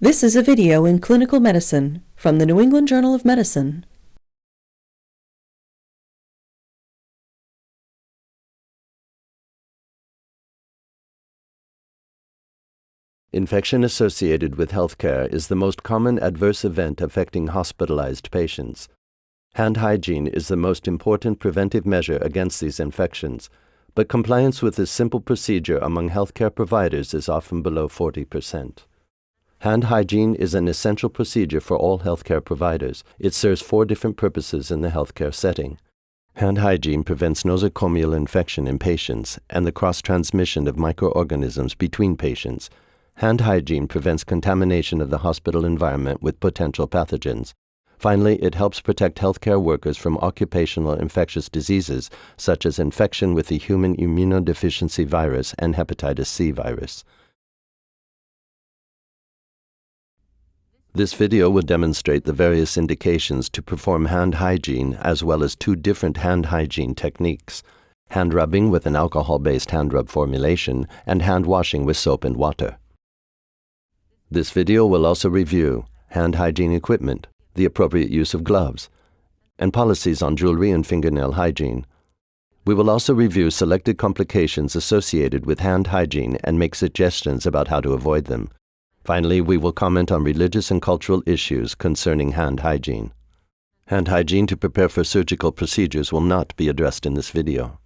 This is a video in clinical medicine from the New England Journal of Medicine. Infection associated with healthcare is the most common adverse event affecting hospitalized patients. Hand hygiene is the most important preventive measure against these infections, but compliance with this simple procedure among healthcare providers is often below 40%. Hand hygiene is an essential procedure for all healthcare providers. It serves 4 different purposes in the healthcare setting. Hand hygiene prevents nosocomial infection in patients and the cross-transmission of microorganisms between patients. Hand hygiene prevents contamination of the hospital environment with potential pathogens. Finally, it helps protect healthcare workers from occupational infectious diseases such as infection with the human immunodeficiency virus and hepatitis C virus. This video will demonstrate the various indications to perform hand hygiene as well as 2 different hand hygiene techniques: hand rubbing with an alcohol-based hand rub formulation and hand washing with soap and water. This video will also review hand hygiene equipment, the appropriate use of gloves, and policies on jewelry and fingernail hygiene. We will also review selected complications associated with hand hygiene and make suggestions about how to avoid them. Finally, we will comment on religious and cultural issues concerning hand hygiene. Hand hygiene to prepare for surgical procedures will not be addressed in this video.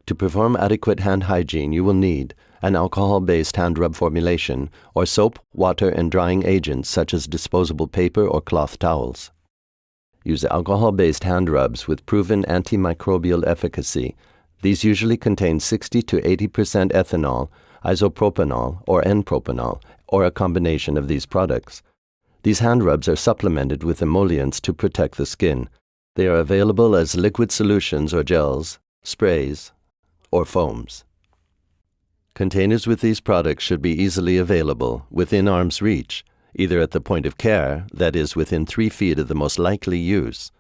To perform adequate hand hygiene, you will need an alcohol-based hand rub formulation or soap, water, and drying agents such as disposable paper or cloth towels. Use alcohol-based hand rubs with proven antimicrobial efficacy. These usually contain 60 to 80% ethanol, isopropanol, or N-propanol, or a combination of these products. These hand rubs are supplemented with emollients to protect the skin. They are available as liquid solutions or gels, sprays, or foams. Containers with these products should be easily available, within arm's reach, either at the point of care, that is, within 3 feet of the most likely use,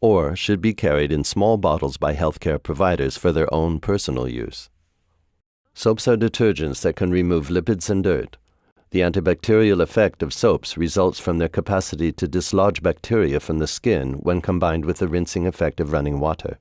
or should be carried in small bottles by healthcare providers for their own personal use. Soaps are detergents that can remove lipids and dirt. The antibacterial effect of soaps results from their capacity to dislodge bacteria from the skin when combined with the rinsing effect of running water.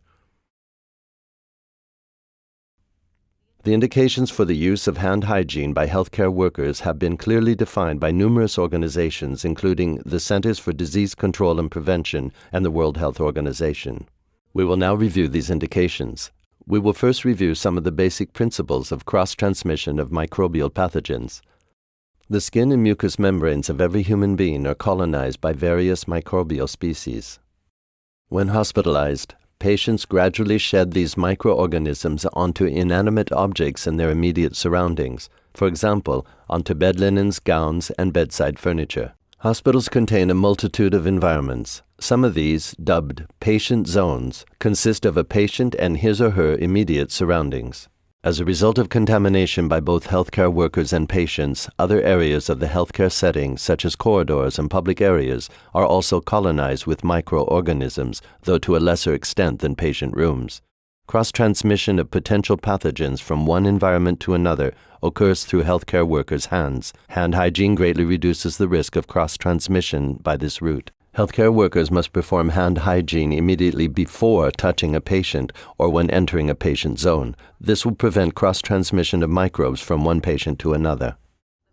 The indications for the use of hand hygiene by healthcare workers have been clearly defined by numerous organizations, including the Centers for Disease Control and Prevention and the World Health Organization. We will now review these indications. We will first review some of the basic principles of cross-transmission of microbial pathogens. The skin and mucous membranes of every human being are colonized by various microbial species. When hospitalized, patients gradually shed these microorganisms onto inanimate objects in their immediate surroundings, for example, onto bed linens, gowns, and bedside furniture. Hospitals contain a multitude of environments. Some of these, dubbed patient zones, consist of a patient and his or her immediate surroundings. As a result of contamination by both healthcare workers and patients, other areas of the healthcare setting, such as corridors and public areas, are also colonized with microorganisms, though to a lesser extent than patient rooms. Cross-transmission of potential pathogens from one environment to another occurs through healthcare workers' hands. Hand hygiene greatly reduces the risk of cross-transmission by this route. Healthcare workers must perform hand hygiene immediately before touching a patient or when entering a patient zone. This will prevent cross-transmission of microbes from one patient to another.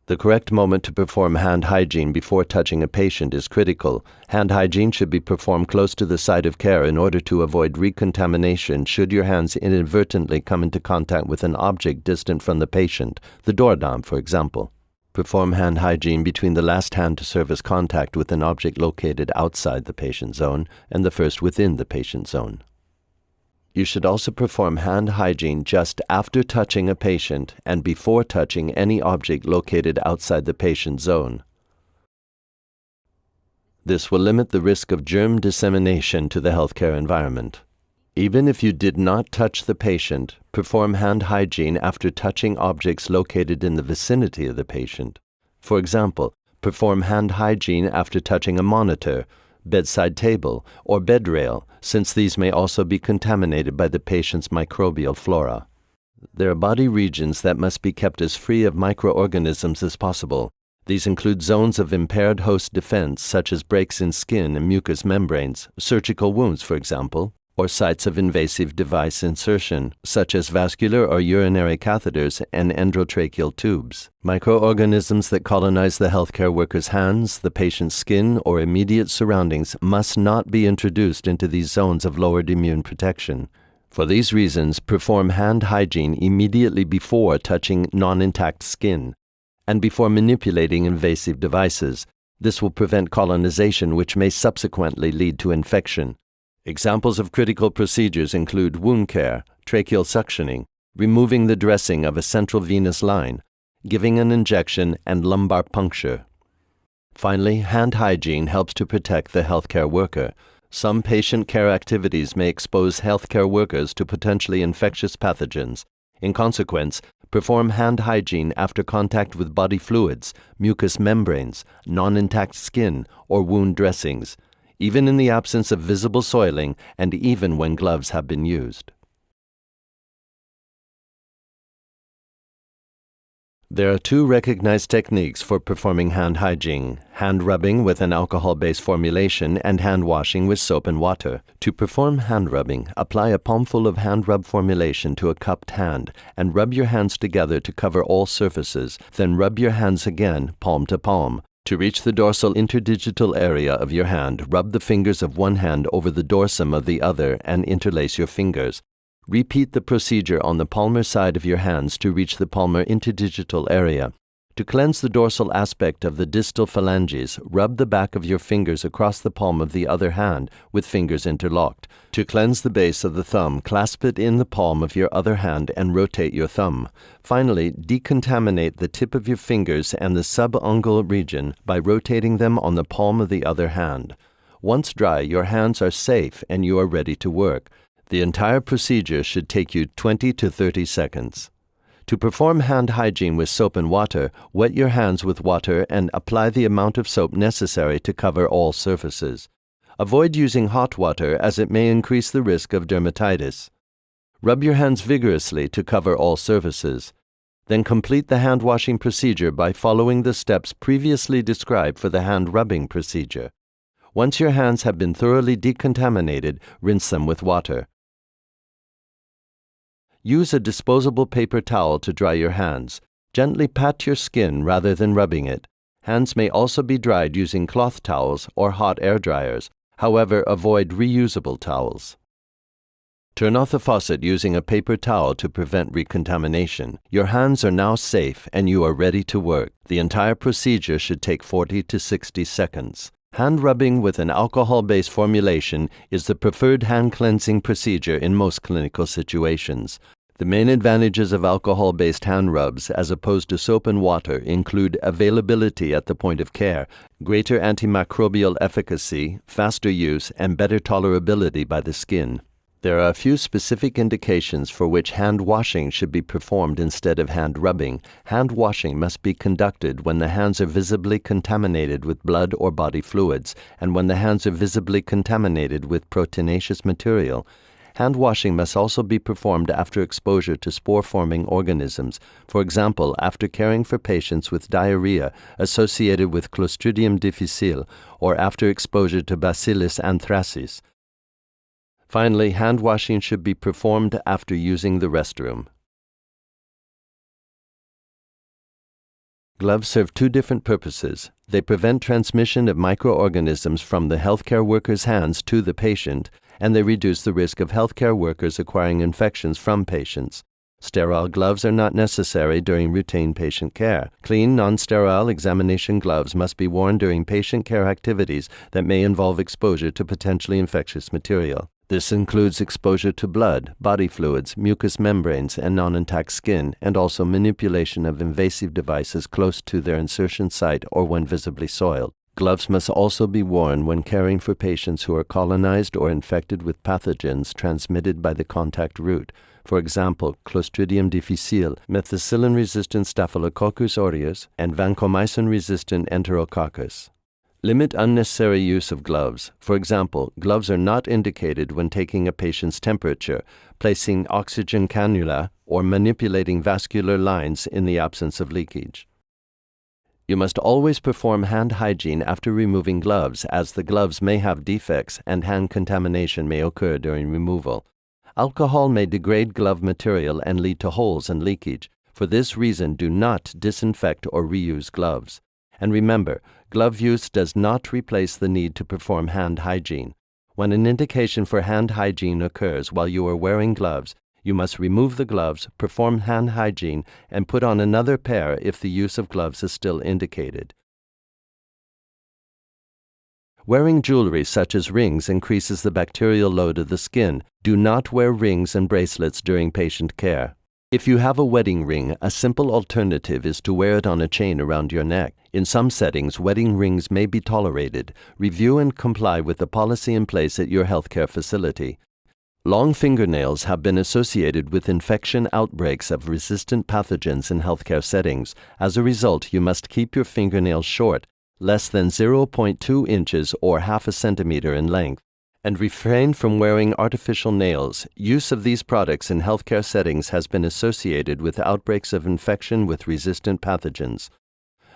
The correct moment to perform hand hygiene before touching a patient is critical. Hand hygiene should be performed close to the site of care in order to avoid recontamination should your hands inadvertently come into contact with an object distant from the patient, the doorknob, for example. Perform hand hygiene between the last hand to serve as contact with an object located outside the patient zone and the first within the patient zone. You should also perform hand hygiene just after touching a patient and before touching any object located outside the patient zone. This will limit the risk of germ dissemination to the healthcare environment. Even if you did not touch the patient, perform hand hygiene after touching objects located in the vicinity of the patient. For example, perform hand hygiene after touching a monitor, bedside table, or bed rail, since these may also be contaminated by the patient's microbial flora. There are body regions that must be kept as free of microorganisms as possible. These include zones of impaired host defense, such as breaks in skin and mucous membranes, surgical wounds, for example, or sites of invasive device insertion, such as vascular or urinary catheters and endotracheal tubes. Microorganisms that colonize the healthcare worker's hands, the patient's skin, or immediate surroundings must not be introduced into these zones of lowered immune protection. For these reasons, perform hand hygiene immediately before touching non-intact skin and before manipulating invasive devices. This will prevent colonization, which may subsequently lead to infection. Examples of critical procedures include wound care, tracheal suctioning, removing the dressing of a central venous line, giving an injection, and lumbar puncture. Finally, hand hygiene helps to protect the healthcare worker. Some patient care activities may expose healthcare workers to potentially infectious pathogens. In consequence, perform hand hygiene after contact with body fluids, mucous membranes, non-intact skin, or wound dressings, even in the absence of visible soiling and even when gloves have been used. There are two recognized techniques for performing hand hygiene: hand rubbing with an alcohol-based formulation and hand washing with soap and water. To perform hand rubbing, apply a palmful of hand rub formulation to a cupped hand and rub your hands together to cover all surfaces. Then rub your hands again, palm to palm. To reach the dorsal interdigital area of your hand, rub the fingers of one hand over the dorsum of the other and interlace your fingers. Repeat the procedure on the palmar side of your hands to reach the palmar interdigital area. To cleanse the dorsal aspect of the distal phalanges, rub the back of your fingers across the palm of the other hand with fingers interlocked. To cleanse the base of the thumb, clasp it in the palm of your other hand and rotate your thumb. Finally, decontaminate the tip of your fingers and the subungual region by rotating them on the palm of the other hand. Once dry, your hands are safe and you are ready to work. The entire procedure should take you 20 to 30 seconds. To perform hand hygiene with soap and water, wet your hands with water and apply the amount of soap necessary to cover all surfaces. Avoid using hot water as it may increase the risk of dermatitis. Rub your hands vigorously to cover all surfaces. Then complete the hand washing procedure by following the steps previously described for the hand rubbing procedure. Once your hands have been thoroughly decontaminated, rinse them with water. Use a disposable paper towel to dry your hands. Gently pat your skin rather than rubbing it. Hands may also be dried using cloth towels or hot air dryers. However, avoid reusable towels. Turn off the faucet using a paper towel to prevent recontamination. Your hands are now safe and you are ready to work. The entire procedure should take 40 to 60 seconds. Hand rubbing with an alcohol-based formulation is the preferred hand cleansing procedure in most clinical situations. The main advantages of alcohol-based hand rubs as opposed to soap and water include availability at the point of care, greater antimicrobial efficacy, faster use, and better tolerability by the skin. There are a few specific indications for which hand washing should be performed instead of hand rubbing. Hand washing must be conducted when the hands are visibly contaminated with blood or body fluids, and when the hands are visibly contaminated with proteinaceous material. Hand washing must also be performed after exposure to spore-forming organisms, for example, after caring for patients with diarrhea associated with Clostridium difficile, or after exposure to Bacillus anthracis. Finally, hand washing should be performed after using the restroom. Gloves serve two different purposes. They prevent transmission of microorganisms from the healthcare worker's hands to the patient, and they reduce the risk of healthcare workers acquiring infections from patients. Sterile gloves are not necessary during routine patient care. Clean, non-sterile examination gloves must be worn during patient care activities that may involve exposure to potentially infectious material. This includes exposure to blood, body fluids, mucous membranes, and non-intact skin, and also manipulation of invasive devices close to their insertion site or when visibly soiled. Gloves must also be worn when caring for patients who are colonized or infected with pathogens transmitted by the contact route, for example, Clostridium difficile, methicillin-resistant Staphylococcus aureus, and vancomycin-resistant Enterococcus. Limit unnecessary use of gloves. For example, gloves are not indicated when taking a patient's temperature, placing oxygen cannula, or manipulating vascular lines in the absence of leakage. You must always perform hand hygiene after removing gloves, as the gloves may have defects and hand contamination may occur during removal. Alcohol may degrade glove material and lead to holes and leakage. For this reason, do not disinfect or reuse gloves. And remember, glove use does not replace the need to perform hand hygiene. When an indication for hand hygiene occurs while you are wearing gloves, you must remove the gloves, perform hand hygiene, and put on another pair if the use of gloves is still indicated. Wearing jewelry such as rings increases the bacterial load of the skin. Do not wear rings and bracelets during patient care. If you have a wedding ring, a simple alternative is to wear it on a chain around your neck. In some settings, wedding rings may be tolerated. Review and comply with the policy in place at your healthcare facility. Long fingernails have been associated with infection outbreaks of resistant pathogens in healthcare settings. As a result, you must keep your fingernails short, less than 0.2 inches or half a centimeter in length, and refrain from wearing artificial nails. Use of these products in healthcare settings has been associated with outbreaks of infection with resistant pathogens.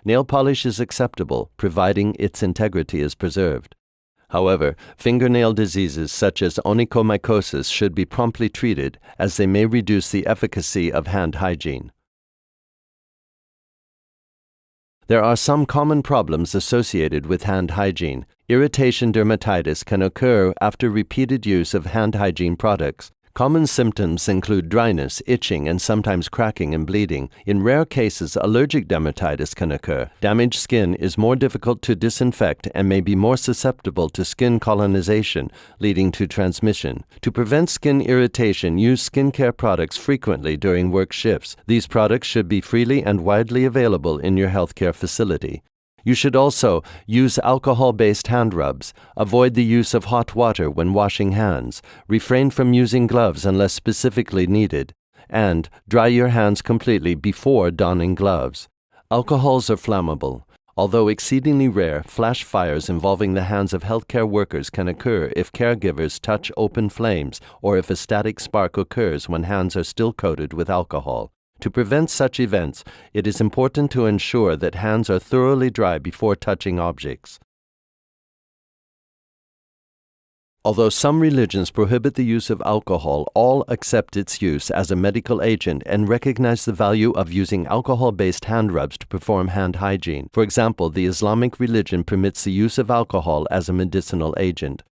Nail polish is acceptable, providing its integrity is preserved. However, fingernail diseases such as onychomycosis should be promptly treated, as they may reduce the efficacy of hand hygiene. There are some common problems associated with hand hygiene. Irritation dermatitis can occur after repeated use of hand hygiene products. Common symptoms include dryness, itching, and sometimes cracking and bleeding. In rare cases, allergic dermatitis can occur. Damaged skin is more difficult to disinfect and may be more susceptible to skin colonization, leading to transmission. To prevent skin irritation, use skincare products frequently during work shifts. These products should be freely and widely available in your healthcare facility. You should also use alcohol-based hand rubs. Avoid the use of hot water when washing hands. Refrain from using gloves unless specifically needed. And dry your hands completely before donning gloves. Alcohols are flammable. Although exceedingly rare, flash fires involving the hands of healthcare workers can occur if caregivers touch open flames or if a static spark occurs when hands are still coated with alcohol. To prevent such events, it is important to ensure that hands are thoroughly dry before touching objects. Although some religions prohibit the use of alcohol, all accept its use as a medical agent and recognize the value of using alcohol-based hand rubs to perform hand hygiene. For example, the Islamic religion permits the use of alcohol as a medicinal agent.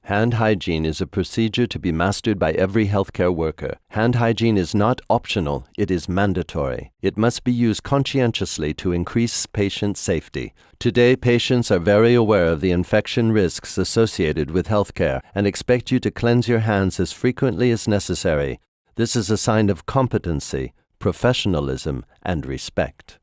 Hand hygiene is a procedure to be mastered by every healthcare worker. Hand hygiene is not optional, it is mandatory. It must be used conscientiously to increase patient safety. Today, patients are very aware of the infection risks associated with healthcare and expect you to cleanse your hands as frequently as necessary. This is a sign of competency, professionalism, and respect.